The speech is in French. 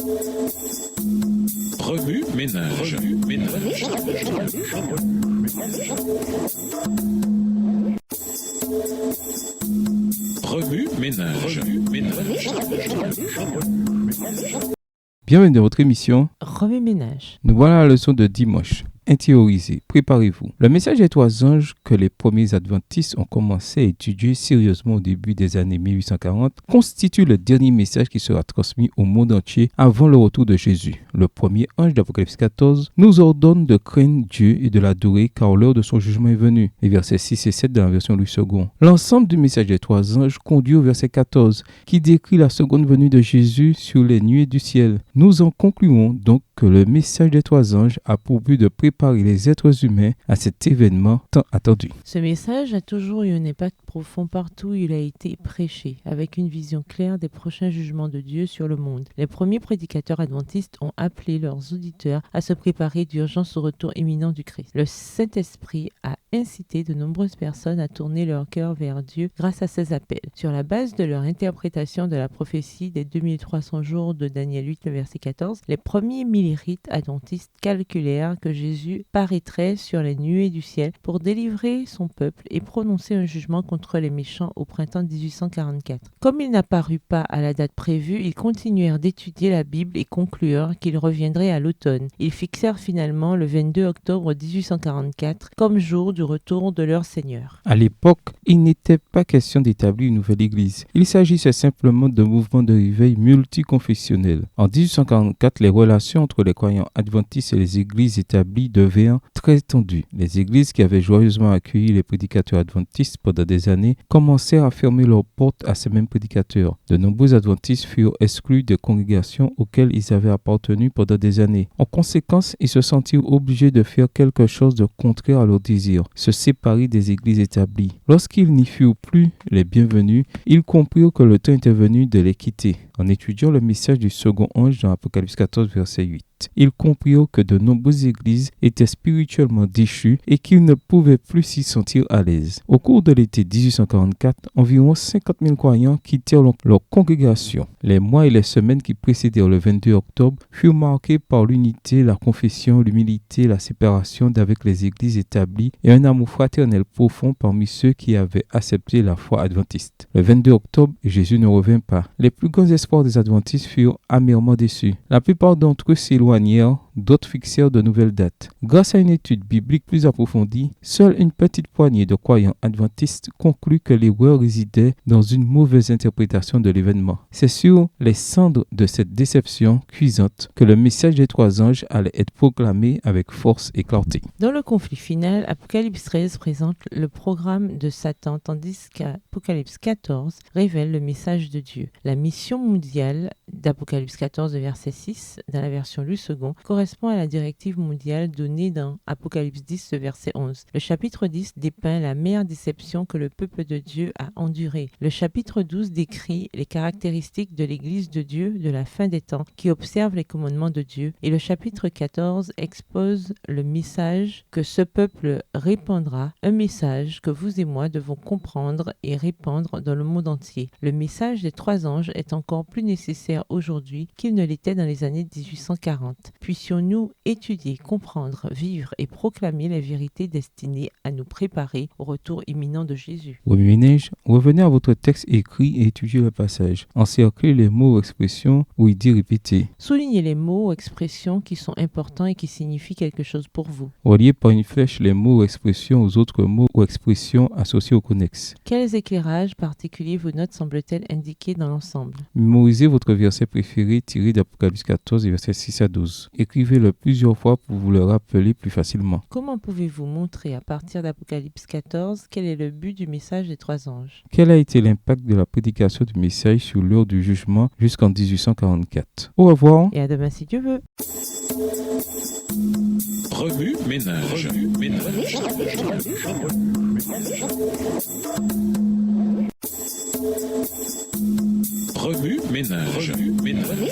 Remue ménage. Remue ménage. Bienvenue dans votre émission Remue ménage. Nous voilà à la leçon de dimanche. Intériorisez, préparez-vous. Le message des trois anges que les premiers adventistes ont commencé à étudier sérieusement au début des années 1840 constitue le dernier message qui sera transmis au monde entier avant le retour de Jésus. Le premier ange d'Apocalypse 14 nous ordonne de craindre Dieu et de l'adorer car l'heure de son jugement est venue. Les versets 6 et 7 dans la version Louis II. L'ensemble du message des trois anges conduit au verset 14 qui décrit la seconde venue de Jésus sur les nuées du ciel. Nous en concluons donc que le message des trois anges a pour but de préparer les êtres humains à cet événement tant attendu. Ce message a toujours eu un impact profond partout où il a été prêché, avec une vision claire des prochains jugements de Dieu sur le monde. Les premiers prédicateurs adventistes ont appelé leurs auditeurs à se préparer d'urgence au retour imminent du Christ. Le Saint-Esprit a incité de nombreuses personnes à tourner leur cœur vers Dieu grâce à ces appels. Sur la base de leur interprétation de la prophétie des 2300 jours de Daniel 8, le verset 14, les premiers millérites adventistes calculèrent que Jésus paraîtrait sur les nuées du ciel pour délivrer son peuple et prononcer un jugement contre les méchants au printemps 1844. Comme il n'apparut pas à la date prévue, ils continuèrent d'étudier la Bible et conclurent qu'il reviendrait à l'automne. Ils fixèrent finalement le 22 octobre 1844 comme jour du retour de leur Seigneur. À l'époque, il n'était pas question d'établir une nouvelle église. Il s'agissait simplement d'un mouvement de réveil multiconfessionnel. En 1844, les relations entre les croyants adventistes et les églises établies devinrent très tendues. Les églises qui avaient joyeusement accueilli les prédicateurs adventistes pendant des années commencèrent à fermer leurs portes à ces mêmes prédicateurs. De nombreux adventistes furent exclus des congrégations auxquelles ils avaient appartenu pendant des années. En conséquence, ils se sentirent obligés de faire quelque chose de contraire à leurs désirs, se séparer des églises établies. Lorsqu'ils n'y furent plus les bienvenus, ils comprirent que le temps était venu de les quitter. En étudiant le message du second ange dans Apocalypse 14, verset 8, ils comprirent que de nombreuses églises étaient spirituellement déchues et qu'ils ne pouvaient plus s'y sentir à l'aise. Au cours de l'été 1844, environ 50 000 croyants quittèrent leur congrégation. Les mois et les semaines qui précédèrent le 22 octobre furent marqués par l'unité, la confession, l'humilité, la séparation d'avec les églises établies et un amour fraternel profond parmi ceux qui avaient accepté la foi adventiste. Le 22 octobre, Jésus ne revint pas. Les plus grands espoirs des adventistes furent amèrement déçus. La plupart d'entre eux s'éloignèrent, d'autres fixèrent de nouvelles dates. Grâce à une étude biblique plus approfondie, seule une petite poignée de croyants adventistes conclut que l'erreur résidait dans une mauvaise interprétation de l'événement. C'est sur les cendres de cette déception cuisante que le message des trois anges allait être proclamé avec force et clarté. Dans le conflit final, Apocalypse 13 présente le programme de Satan, tandis qu'Apocalypse 14 révèle le message de Dieu. La mission mondiale d'Apocalypse 14, verset 6, dans la version Louis II, correspond à la directive mondiale donnée dans Apocalypse 10, verset 11. Le chapitre 10 dépeint la mère déception que le peuple de Dieu a endurée. Le chapitre 12 décrit les caractéristiques de l'Église de Dieu de la fin des temps qui observe les commandements de Dieu. Et le chapitre 14 expose le message que ce peuple répandra, un message que vous et moi devons comprendre et répandre dans le monde entier. Le message des trois anges est encore plus nécessaire aujourd'hui qu'il ne l'était dans les années 1840. Puissions-nous étudier, comprendre, vivre et proclamer les vérités destinées à nous préparer au retour imminent de Jésus. Remue ménage, revenez à votre texte écrit et étudiez le passage. Encerclez les mots ou expressions où il dit répéter. Soulignez les mots ou expressions qui sont importants et qui signifient quelque chose pour vous. Reliez par une flèche les mots ou expressions aux autres mots ou expressions associés au connexe. Quels éclairages particuliers vos notes semblent-elles indiquer dans l'ensemble? Mémorisez votre verset préféré tiré d'Apocalypse 14, versets 6 à 12. Écrivez-le plusieurs fois pour vous le rappeler plus facilement. Comment pouvez-vous montrer à partir d'Apocalypse 14 quel est le but du message des trois anges? Quel a été l'impact de la prédication du message sur l'heure du jugement jusqu'en 1844? Au revoir. Et à demain si Dieu veut. Remue ménage. Remue ménage.